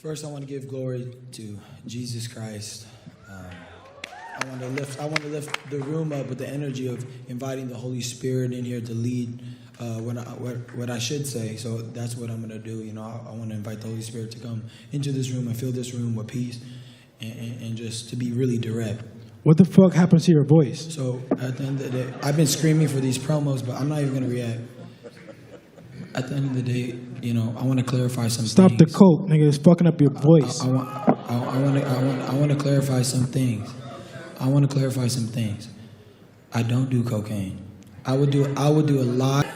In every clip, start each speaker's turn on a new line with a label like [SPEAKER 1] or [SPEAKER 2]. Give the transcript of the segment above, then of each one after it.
[SPEAKER 1] First, I want to give glory to Jesus Christ. I want to lift the room up with the energy of inviting the Holy Spirit in here to lead what I should say. So that's what I'm going to do. You know, I want to invite the Holy Spirit to come into this room and fill this room with peace and just to be really direct.
[SPEAKER 2] What the fuck happened to your voice?
[SPEAKER 1] So at the end of the day, I've been screaming for these promos, but I'm not even going to react. At the end of the day, you know, I want to clarify some
[SPEAKER 2] Stop
[SPEAKER 1] things.
[SPEAKER 2] the coke, nigga. It's fucking up your voice.
[SPEAKER 1] I want to clarify some things. I want to clarify some things. I don't do cocaine. I would do a lot.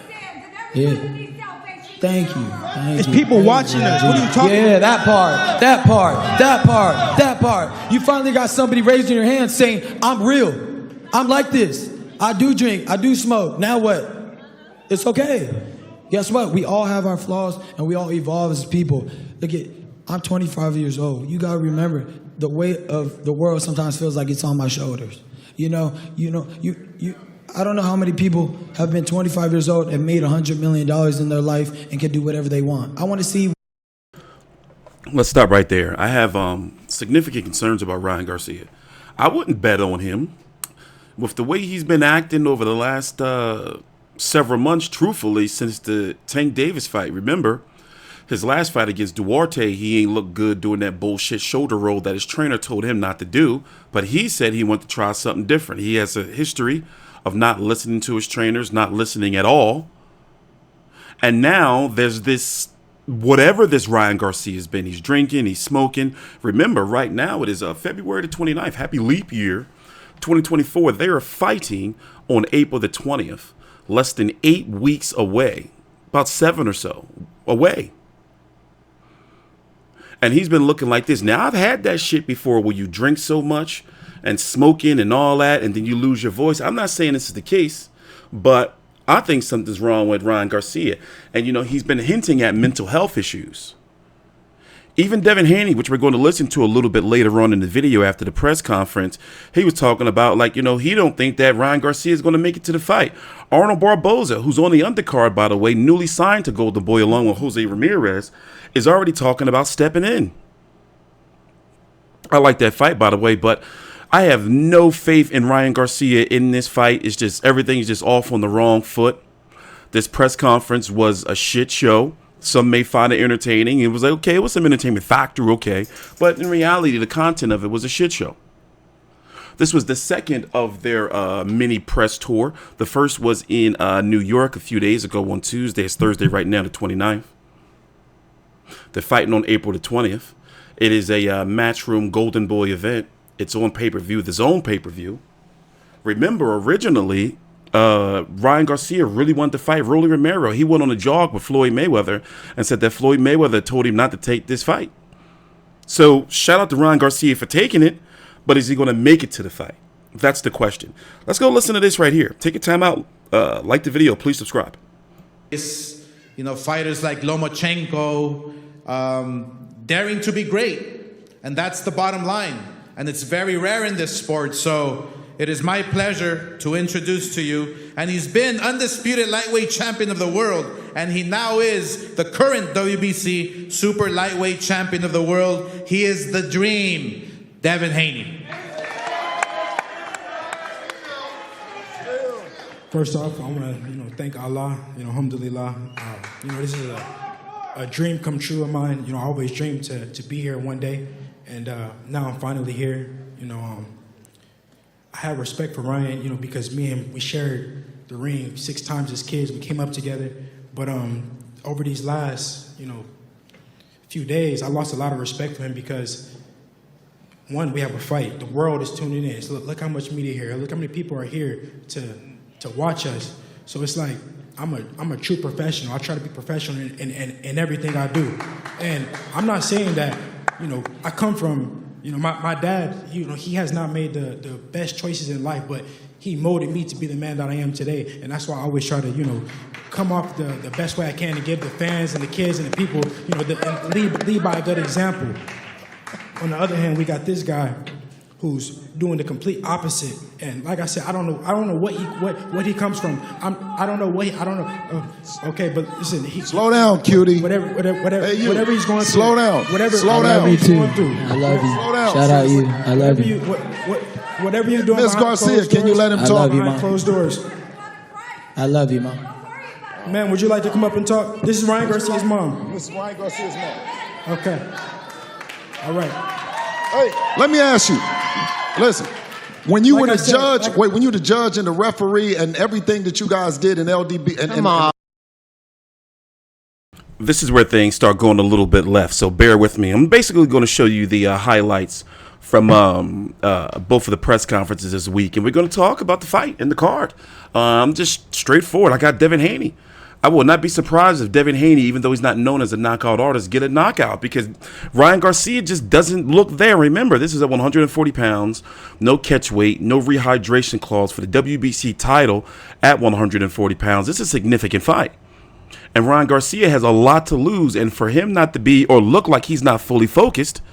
[SPEAKER 1] Yeah. Thank you.
[SPEAKER 2] It's people watching us. What are you talking about?
[SPEAKER 1] Yeah, that part. You finally got somebody raising your hand saying, I'm real. I'm like this. I do drink. I do smoke. Now what? It's okay. Guess what? We all have our flaws and we all evolve as people. Look at, I'm 25 years old. You gotta remember, the weight of the world sometimes feels like it's on my shoulders. You I don't know how many people have been 25 years old and made $100 million in their life and can do whatever they want. I want to see.
[SPEAKER 3] Let's stop right there. I have significant concerns about Ryan Garcia. I wouldn't bet on him. With the way he's been acting over the last several months, truthfully, since the Tank Davis fight. Remember, his last fight against Duarte, he ain't looked good doing that bullshit shoulder roll that his trainer told him not to do. But he said he wanted to try something different. He has a history of not listening to his trainers, not listening at all. And now there's this, whatever this Ryan Garcia has been, he's drinking, he's smoking. Remember, right now it is February the 29th, happy leap year, 2024. They are fighting on April the 20th, less than 8 weeks away, about 7 or so away. And he's been looking like this. Now, I've had that shit before where you drink so much and smoking and all that, and then you lose your voice. I'm not saying this is the case, but I think something's wrong with Ryan Garcia. And, you know, he's been hinting at mental health issues. Even Devin Haney, which we're going to listen to a little bit later on in the video after the press conference, he was talking about, like, you know, he don't think that Ryan Garcia is going to make it to the fight. Arnold Barboza, who's on the undercard, by the way, newly signed to Golden Boy along with Jose Ramirez, is already talking about stepping in. I like that fight, by the way, but I have no faith in Ryan Garcia in this fight. It's just, everything's just off on the wrong foot. This press conference was a shit show. Some may find it entertaining. It was like, okay, it was some entertainment factor, okay. But in reality, the content of it was a shit show. This was the second of their mini press tour. The first was in New York a few days ago on Tuesday. It's Thursday right now, the 29th. They're fighting on April the 20th. It is a Matchroom Golden Boy event. It's on pay-per-view, the DAZN pay-per-view. Remember, originally, Ryan Garcia really wanted to fight Rolly Romero. He went on a jog with Floyd Mayweather and said that Floyd Mayweather told him not to take this fight. So shout out to Ryan Garcia for taking it, but is he going to make it to the fight? That's the question. Let's go listen to this right here. Take your time out. Like the video. Please subscribe.
[SPEAKER 4] It's, you know, fighters like Lomachenko daring to be great. And that's the bottom line. And it's very rare in this sport. So it is my pleasure to introduce to you, and he's been undisputed lightweight champion of the world, and he now is the current WBC super lightweight champion of the world. He is the Dream, Devin Haney.
[SPEAKER 2] First off, I want to, thank Allah, alhamdulillah. This is a dream come true of mine. I always dreamed to be here one day, and now I'm finally here. I had respect for Ryan, because me and him, we shared the ring 6 times as kids. We came up together. But over these last, few days, I lost a lot of respect for him because, one, we have a fight. The world is tuning in. So look how much media here. Look how many people are here to watch us. So it's like, I'm a true professional. I try to be professional in everything I do. And I'm not saying that, I come from, my dad, he has not made the best choices in life, but he molded me to be the man that I am today. And that's why I always try to, come off the best way I can to give the fans and the kids and the people, and lead by a good example. On the other hand, we got this guy who's doing the complete opposite. And like I said, I don't know what he comes from. I don't know. Okay, but listen,
[SPEAKER 5] slow down, cutie.
[SPEAKER 2] Whatever he's going through.
[SPEAKER 5] Slow down.
[SPEAKER 2] Slow down.
[SPEAKER 1] You too.
[SPEAKER 2] Going through.
[SPEAKER 1] I love you.
[SPEAKER 5] Slow down.
[SPEAKER 1] Shout out you. I love you.
[SPEAKER 2] Whatever you're doing.
[SPEAKER 5] Miss Garcia, can you let him talk?
[SPEAKER 1] I love you,
[SPEAKER 2] behind
[SPEAKER 1] Mom.
[SPEAKER 2] closed doors.
[SPEAKER 1] I love you, Mom.
[SPEAKER 2] Man, would you like to come up and talk? This is Ryan Garcia's mom.
[SPEAKER 5] This is Ryan Garcia's mom.
[SPEAKER 2] Okay. All right.
[SPEAKER 5] Hey, let me ask you. Listen, when you were the judge, when you were the judge and the referee and everything that you guys did in LDB, and
[SPEAKER 3] This is where things start going a little bit left, so bear with me. I'm basically going to show you the highlights from both of the press conferences this week, and we're going to talk about the fight and the card. Just straightforward. I got Devin Haney. I will not be surprised if Devin Haney, even though he's not known as a knockout artist, get a knockout, because Ryan Garcia just doesn't look there. Remember, this is at 140 pounds, no catch weight, no rehydration clause for the WBC title at 140 pounds. This is a significant fight. And Ryan Garcia has a lot to lose, and for him not to be or look like he's not fully focused,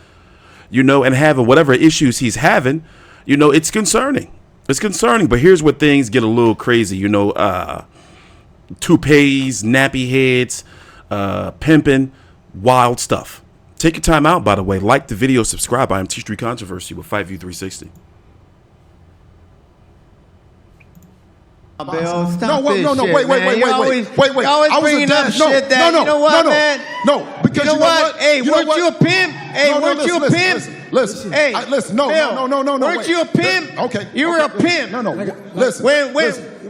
[SPEAKER 3] and having whatever issues he's having, it's concerning. It's concerning, but here's where things get a little crazy, toupees, nappy heads, pimping, wild stuff. Take your time out, by the way. Like the video, subscribe. I am TstreeT Controversy with Fight View 360.
[SPEAKER 6] Bill,
[SPEAKER 5] wait.
[SPEAKER 6] You always bringing up shit that, you know what, man?
[SPEAKER 5] No, because
[SPEAKER 6] you know what? Hey, weren't you a pimp? Hey, weren't you a pimp?
[SPEAKER 5] Listen.
[SPEAKER 6] Hey,
[SPEAKER 5] listen. No.
[SPEAKER 6] Weren't you a pimp?
[SPEAKER 5] Okay.
[SPEAKER 6] You were a pimp.
[SPEAKER 5] No. Listen.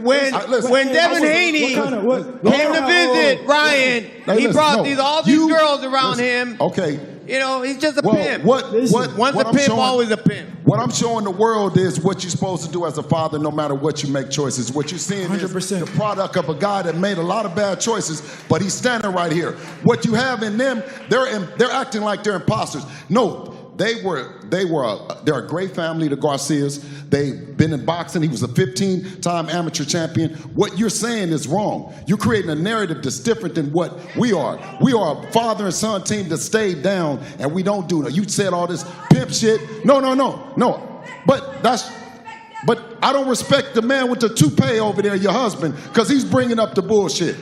[SPEAKER 6] When Devin Haney came to visit Ryan, he brought all these girls around him.
[SPEAKER 5] Okay.
[SPEAKER 6] He's just a pimp.
[SPEAKER 5] Once
[SPEAKER 6] a pimp, always a pimp.
[SPEAKER 5] What I'm showing the world is what you're supposed to do as a father, no matter what you make choices. What you're seeing
[SPEAKER 2] 100%.
[SPEAKER 5] is the product of a guy that made a lot of bad choices, but he's standing right here. What you have in them, they're acting like they're imposters. No. They're a great family, the Garcias. They've been in boxing. He was a 15-time amateur champion. What you're saying is wrong. You're creating a narrative that's different than what we are. We are a father and son team that stayed down, and we don't do that. You said all this pimp shit. No. But I don't respect the man with the toupee over there, your husband, because he's bringing up the bullshit.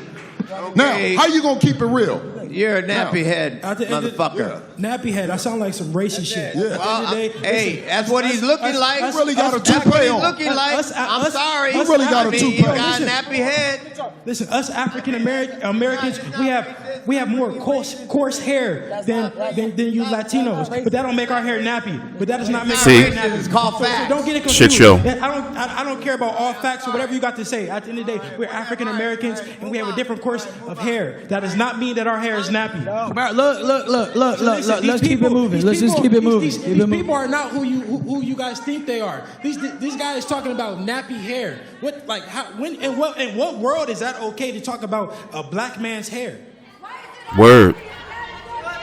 [SPEAKER 6] Okay.
[SPEAKER 5] Now, how you gonna keep it real?
[SPEAKER 6] You're a nappy head, motherfucker.
[SPEAKER 2] Nappy head. I sound like some racist shit.
[SPEAKER 5] Yeah.
[SPEAKER 6] Well, hey, that's what he's looking like.
[SPEAKER 5] You really got a
[SPEAKER 6] That's what
[SPEAKER 5] toupee
[SPEAKER 6] he's
[SPEAKER 5] on.
[SPEAKER 6] I'm sorry.
[SPEAKER 5] You really got a toupee.
[SPEAKER 6] You got a nappy head.
[SPEAKER 2] Listen, us African Americans, we have more coarse hair than you Latinos, but that don't make our hair nappy. But that does not make our hair nappy.
[SPEAKER 6] It's called facts.
[SPEAKER 2] So don't get it confused.
[SPEAKER 3] Shit show.
[SPEAKER 2] I don't care about all facts or whatever you got to say. At the end of the day, we're African Americans and we have a different course of hair. That does not mean that our hair is nappy.
[SPEAKER 1] Look. Let's keep it moving. Let's just keep it moving.
[SPEAKER 7] These people are not who you guys think they are. These guys talking about nappy hair. In what world is that okay to talk about a black man's hair?
[SPEAKER 3] Word.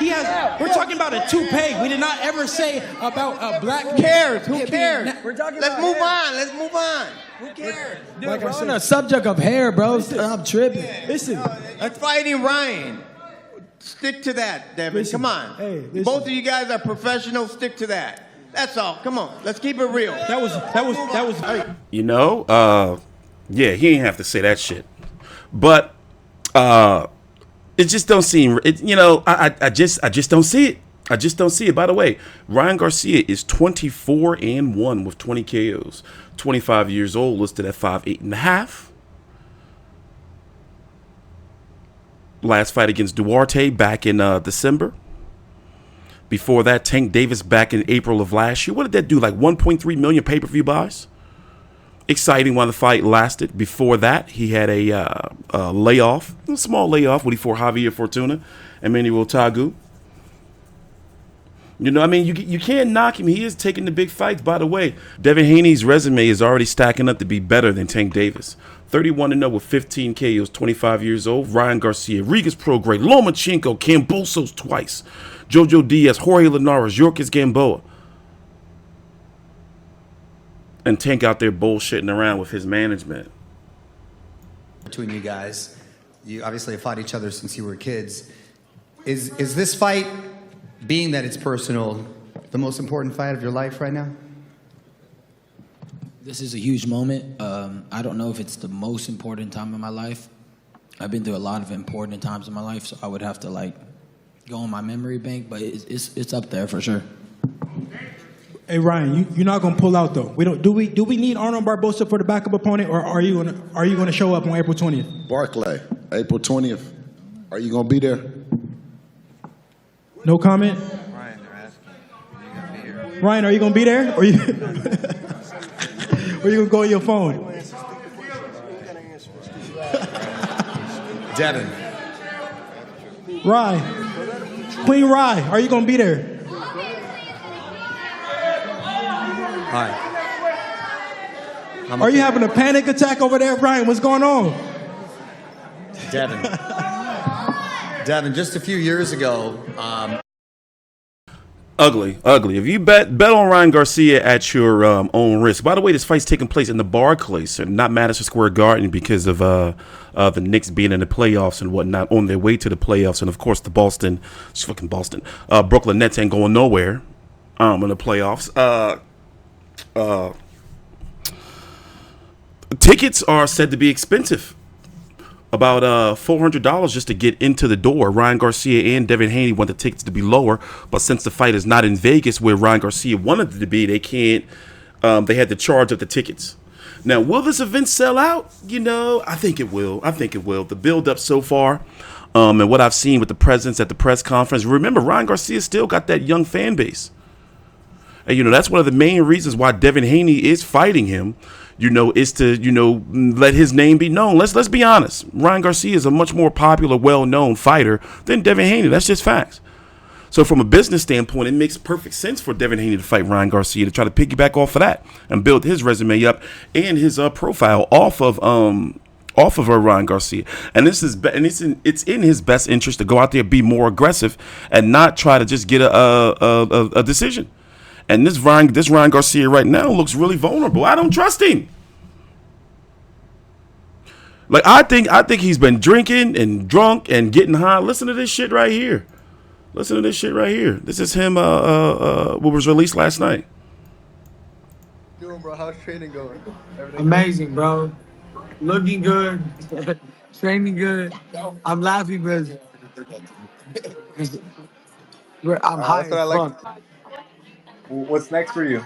[SPEAKER 2] We're talking about a toupee. We did not ever say about a black man.
[SPEAKER 6] Who cares? Who cares?
[SPEAKER 7] Let's move on. Who cares?
[SPEAKER 1] Like we're on the subject of hair, bro. I'm tripping.
[SPEAKER 2] Listen,
[SPEAKER 6] That's fighting Ryan. Stick to that, Devin. Come on.
[SPEAKER 2] Hey, listen.
[SPEAKER 6] Both of you guys are professionals. Stick to that. That's all. Come on. Let's keep it real.
[SPEAKER 2] that was.
[SPEAKER 3] Yeah, he ain't have to say that shit. But it just don't seem it, I just don't see it. I just don't see it. By the way, Ryan Garcia is 24-1 with 20 KOs. 25 years old, listed at 5'8.5". Last fight against Duarte back in December. Before that, Tank Davis back in April of last year. What did that do? Like 1.3 million pay-per-view buys? Exciting while the fight lasted. Before that, he had a layoff, a small layoff when he fought Javier Fortuna and Manuel Tagu. You can't knock him. He is taking the big fights. By the way, Devin Haney's resume is already stacking up to be better than Tank Davis. 31-0 with 15 KOs, 25 years old. Ryan Garcia, Rigas Prograis, Lomachenko, Kambosos twice. Jojo Diaz, Jorge Linares, Yorkis Gamboa. And Tank out there bullshitting around with his management.
[SPEAKER 8] Between you guys, you obviously have fought each other since you were kids. Is this fight, being that it's personal, the most important fight of your life right now?
[SPEAKER 1] This is a huge moment. I don't know if it's the most important time in my life. I've been through a lot of important times in my life, so I would have to like go on my memory bank, but it's up there for sure.
[SPEAKER 2] Hey Ryan, you're not gonna pull out though. We don't. Do we need Arnold Barbosa for the backup opponent, or are you gonna show up on April 20th?
[SPEAKER 5] Barclay, April 20th. Are you gonna be there?
[SPEAKER 2] No comment. Ryan, are you gonna be there? Or you? Or you gonna go on your phone?
[SPEAKER 8] Devin.
[SPEAKER 2] Rye. Queen Rye, are you gonna be there?
[SPEAKER 8] Hi.
[SPEAKER 2] Are you having a panic attack over there, Brian? What's going on?
[SPEAKER 8] Devin. Devin, just a few years ago.
[SPEAKER 3] Ugly. If you bet on Ryan Garcia at your own risk. By the way, this fight's taking place in the Barclays and not Madison Square Garden because of the Knicks being in the playoffs and whatnot, on their way to the playoffs, and of course the Brooklyn Nets ain't going nowhere in the playoffs. Tickets are said to be expensive. About $400 just to get into the door. Ryan Garcia and Devin Haney want the tickets to be lower, but since the fight is not in Vegas where Ryan Garcia wanted it to be, they can't. They had to charge up the tickets. Now, will this event sell out? I think it will. The build up so far, and what I've seen with the presence at the press conference. Remember, Ryan Garcia still got that young fan base, and that's one of the main reasons why Devin Haney is fighting him. Is to, let his name be known. Let's be honest. Ryan Garcia is a much more popular, well-known fighter than Devin Haney. That's just facts. So from a business standpoint, it makes perfect sense for Devin Haney to fight Ryan Garcia, to try to piggyback off of that and build his resume up and his profile off of Ryan Garcia. And it's in his best interest to go out there, be more aggressive, and not try to just get a decision. And this Ryan Garcia right now looks really vulnerable. I don't trust him. Like I think he's been drinking and drunk and getting high. Listen to this shit right here. This is him. What was released last night.
[SPEAKER 9] Doing, bro? How's training going?
[SPEAKER 10] Amazing, bro. Looking good. Training good. I'm laughing because I'm high as fuck.
[SPEAKER 9] What's next for you?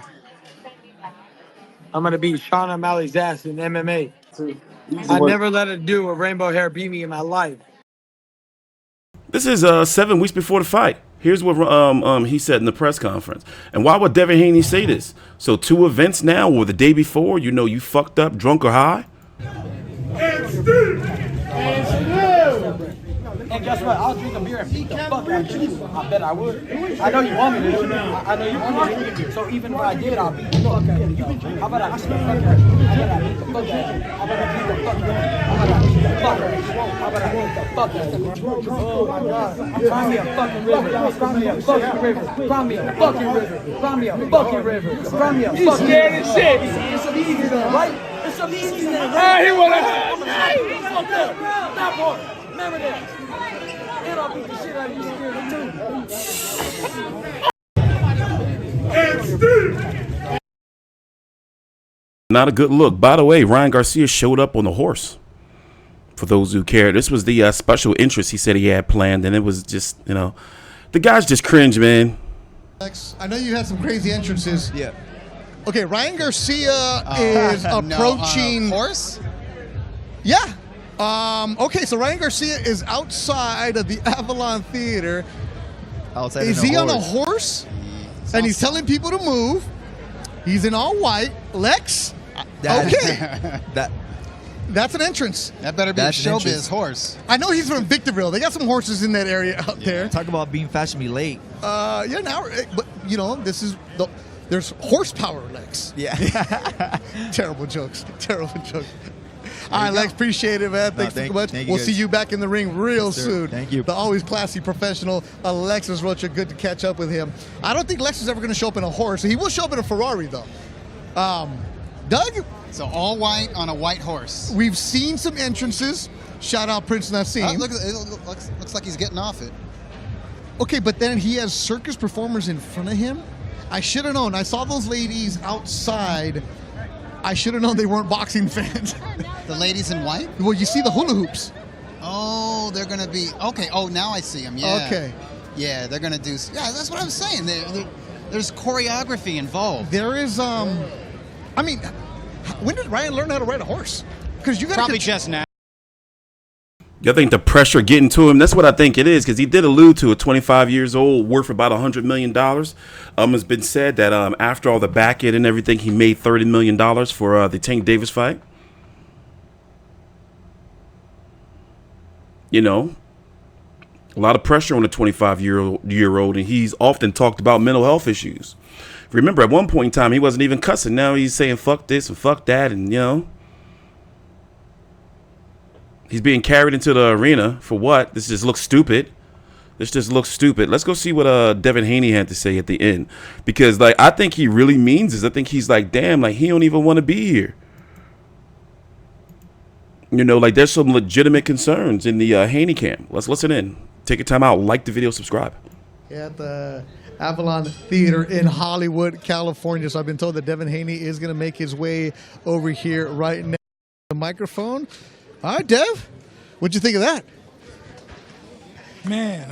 [SPEAKER 10] I'm going to beat Sean O'Malley's ass in MMA. I never let a dude with rainbow hair beat me in my life.
[SPEAKER 3] This is 7 weeks before the fight. Here's what he said in the press conference. And why would Devin Haney say this? So 2 events now, or the day before, you fucked up, drunk or high?
[SPEAKER 1] And guess what? I'll drink a beer and beat the fuck out of you. I bet I would. I know you want me to do it. I know you want me to. So even if I did, I'll beat the fuck out of you. How about I beat the fuck out of you? How about I beat the fuck out of you? How about I beat the fuck out of you? How about I beat the fuck out of you? How about I beat the fuck out of you? Oh my God. Find me a fucking river. Find me a fucking river. Find me a fucking river. Find me a fucking river. Find me a fucking river. He's scared as shit. It's some easy though, right? It's some easy though, right? He wanna fuck up. That part. Remember that. And I'll beat the shit out of you too.
[SPEAKER 3] Not a good look. By the way, Ryan Garcia showed up on the horse. For those who care, this was the special interest he said he had planned, and it was just, the guy's just cringe, man.
[SPEAKER 11] I know you had some crazy entrances.
[SPEAKER 9] Yeah.
[SPEAKER 11] Okay, Ryan Garcia is approaching.
[SPEAKER 9] Horse?
[SPEAKER 11] Yeah. Okay, so Ryan Garcia is outside of the Avalon Theater.
[SPEAKER 9] Outside
[SPEAKER 11] is he on a horse? And he's telling people to move. He's in all white. Lex? Okay. That's an entrance.
[SPEAKER 9] That better be a showbiz horse.
[SPEAKER 11] I know he's from Victorville. They got some horses in that area out there.
[SPEAKER 9] Talk about being fashionably late.
[SPEAKER 11] Yeah, now, but there's horsepower, Lex.
[SPEAKER 9] Yeah.
[SPEAKER 11] Terrible jokes. All right, Lex, appreciate it, man. Thanks so much. We'll see you back in the ring real soon.
[SPEAKER 9] Thank you.
[SPEAKER 11] The always classy professional Alexis Rocha. Good to catch up with him. I don't think Lex is ever going to show up in a horse. He will show up in a Ferrari, though. Doug?
[SPEAKER 9] So all white on a white horse.
[SPEAKER 11] We've seen some entrances. Shout out Prince Nassim.
[SPEAKER 9] Looks like he's getting off it.
[SPEAKER 11] Okay, but then he has circus performers in front of him. I should have known. I saw those ladies outside. I should have known they weren't boxing fans.
[SPEAKER 12] The ladies in white?
[SPEAKER 11] Well, you see the hula hoops.
[SPEAKER 12] Oh, they're going to be... Okay, oh, now I see them, yeah.
[SPEAKER 11] Okay.
[SPEAKER 12] Yeah, they're going to do... Yeah, that's what I was saying. There's choreography involved.
[SPEAKER 11] There is, I mean, when did Ryan learn how to ride a horse? Because you got
[SPEAKER 13] probably just now.
[SPEAKER 3] I think the pressure getting to him, that's what I think it is, because he did allude to a 25 years old, worth about $100 million. It's been said that after all the back end and everything, he made $30 million for the Tank Davis fight. You know, a lot of pressure on a 25-year-old, and he's often talked about mental health issues. Remember, at one point in time, he wasn't even cussing. Now he's saying fuck this and fuck that, and, you know. He's being carried into the arena for what? This just looks stupid. This just looks stupid. Let's go see what Devin Haney had to say at the end. Because, like, I think he really means this. I think he's like, damn, like, he don't even want to be here. You know, like, there's some legitimate concerns in the Haney camp. Let's listen in. Take your time out. Like the video. Subscribe.
[SPEAKER 11] At the Avalon Theater in Hollywood, California. So I've been told that Devin Haney is going to make his way over here right now. The microphone. All right, Dev, what'd you think of that?
[SPEAKER 2] Man,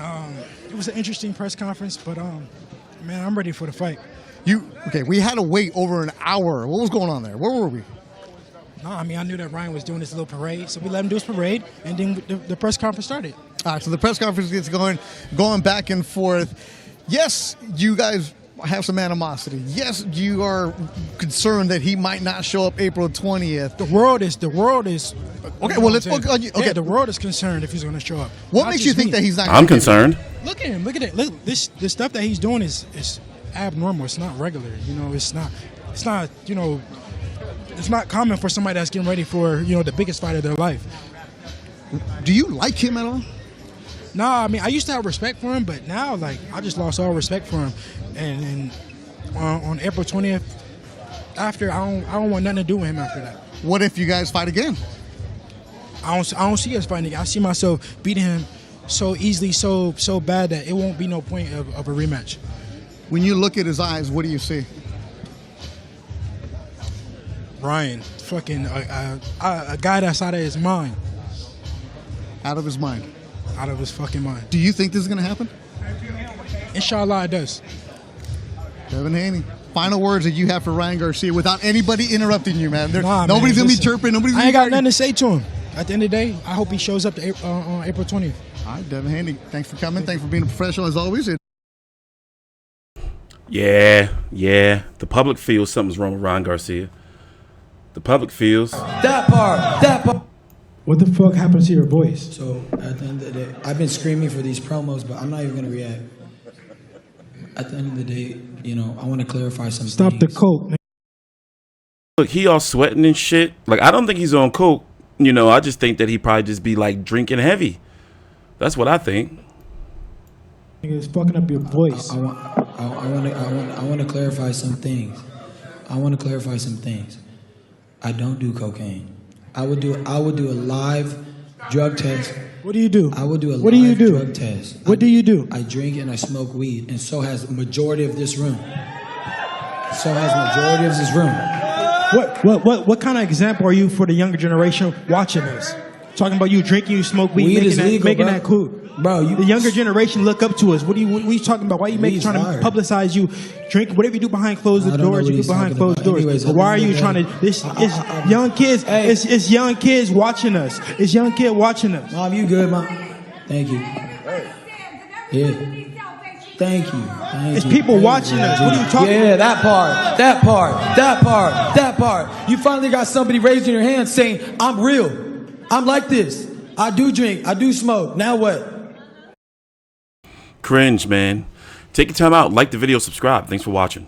[SPEAKER 2] it was an interesting press conference, but man, I'm ready for the fight.
[SPEAKER 11] Okay? We had to wait over an hour. What was going on there? Where were we?
[SPEAKER 2] No, I mean, I knew that Ryan was doing this little parade, so we let him do his parade, and then the press conference started.
[SPEAKER 11] All right, so the press conference gets going back and forth. Yes, you guys have some animosity. Yes, you are concerned that he might not show up April 20th.
[SPEAKER 2] The world is. Okay,
[SPEAKER 11] well, let's look. Okay,
[SPEAKER 2] yeah, the world is concerned if he's going to show up.
[SPEAKER 11] What makes you think that he's not?
[SPEAKER 3] I'm concerned.
[SPEAKER 2] Look at him. Look at it. Look, the stuff that he's doing is abnormal. It's not regular. You know, it's not. You know, it's not common for somebody that's getting ready for the biggest fight of their life.
[SPEAKER 11] Do you like him at all?
[SPEAKER 2] No, I mean, I used to have respect for him, but now, like, I just lost all respect for him. And on April 20th, after, I don't want nothing to do with him after that.
[SPEAKER 11] What if you guys fight again?
[SPEAKER 2] I don't see us fighting again. I see myself beating him so easily, so bad that it won't be no point of a rematch.
[SPEAKER 11] When you look at his eyes, what do you see?
[SPEAKER 2] Ryan, fucking a guy that's out of his mind.
[SPEAKER 11] Out of his mind?
[SPEAKER 2] Out of his fucking mind.
[SPEAKER 11] Do you think this is going to happen?
[SPEAKER 2] Inshallah, it does.
[SPEAKER 11] Devin Haney, final words that you have for Ryan Garcia without anybody interrupting you, man. Nobody's going to be chirping.
[SPEAKER 2] I ain't got nothing to say to him. At the end of the day, I hope he shows up on April 20th.
[SPEAKER 11] All right, Devin Haney, thanks for coming. Thanks for being a professional as always.
[SPEAKER 3] Yeah. The public feels something's wrong with Ryan Garcia. The public feels.
[SPEAKER 1] That part.
[SPEAKER 2] What the fuck happened to your voice?
[SPEAKER 1] So at the end of the day, I've been screaming for these promos, but I'm not even gonna react. At the end of the day, I want to clarify something.
[SPEAKER 2] Stop the coke.
[SPEAKER 3] Look, he all sweating and shit. Like, I don't think he's on coke. I just think that he probably just be like drinking heavy. That's what I think.
[SPEAKER 2] It's fucking up your voice.
[SPEAKER 1] I want to clarify some things. I don't do cocaine. I would do a live drug test.
[SPEAKER 2] What do you do?
[SPEAKER 1] I would do a
[SPEAKER 2] what do you
[SPEAKER 1] live
[SPEAKER 2] do?
[SPEAKER 1] drug test.
[SPEAKER 2] What do you do?
[SPEAKER 1] I drink and I smoke weed, and so has the majority of this room. So has the majority of this room.
[SPEAKER 7] What kind of example are you for the younger generation watching us? Talking about you drinking, you smoke weed, making that cool.
[SPEAKER 1] Bro,
[SPEAKER 7] the younger generation look up to us. What are you talking about? Why are you trying to publicize you drink? Whatever you do behind closed doors, you do behind closed doors.
[SPEAKER 1] Anyways,
[SPEAKER 7] but why are you trying to? It's young kids. It's young kids watching us. It's young kid watching us.
[SPEAKER 1] Mom, you good, Mom? Thank you. Yeah. Thank you.
[SPEAKER 7] It's people watching us. What are you talking about?
[SPEAKER 1] Yeah, that part. You finally got somebody raising their hand saying, I'm real. I'm like this. I do drink. I do smoke. Now what?
[SPEAKER 3] Cringe, man. Take your time out. Like the video. Subscribe. Thanks for watching.